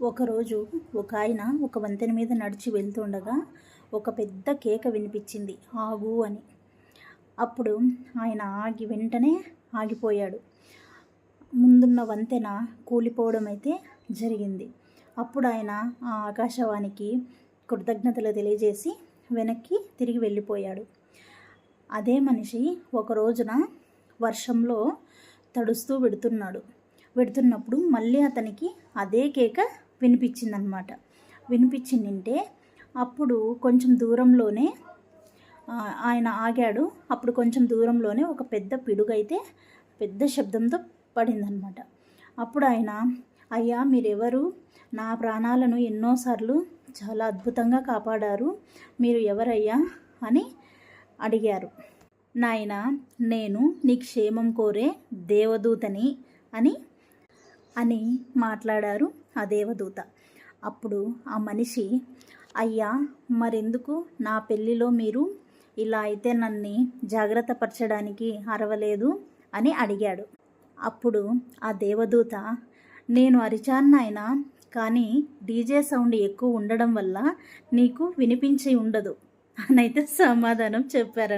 ఒకరోజు ఒక ఆయన ఒక వంతెన మీద నడిచి వెళ్తుండగా ఒక పెద్ద కేక వినిపించింది, ఆగు అని. అప్పుడు ఆయన వెంటనే ఆగిపోయాడు. ముందున్న వంతెన కూలిపోవడం అయితే జరిగింది. అప్పుడు ఆయన ఆ ఆకాశవాణికి కృతజ్ఞతలు తెలియజేసి వెనక్కి తిరిగి వెళ్ళిపోయాడు. అదే మనిషి ఒక రోజున వర్షంలో తడుస్తూ వెడుతున్నప్పుడు మళ్ళీ అతనికి అదే కేక వినిపించిందనమాట. వినిపించిందంటే అప్పుడు కొంచెం దూరంలోనే ఆయన ఆగాడు. అప్పుడు కొంచెం దూరంలోనే ఒక పెద్ద పిడుగైతే పెద్ద శబ్దంతో పడిందనమాట. అప్పుడు ఆయన, అయ్యా మీరెవరు? నా ప్రాణాలను ఎన్నోసార్లు చాలా అద్భుతంగా కాపాడారు, మీరు ఎవరయ్యా అని అడిగారు. నాయనా, నేను నీ క్షేమం కోరే దేవదూతని అని మాట్లాడారు ఆ దేవదూత. అప్పుడు ఆ మనిషి, అయ్యా మరెందుకు నా పెళ్ళిలో మీరు ఇలా అయితే నన్ను జాగ్రత్త పరచడానికి అరవలేదు అని అడిగాడు. అప్పుడు ఆ దేవదూత, నేను అరిచాను నాయనా, కానీ డీజే సౌండ్ ఎక్కువ ఉండడం వల్ల నీకు వినిపించి ఉండదు అనైతే సమాధానం చెప్పారు.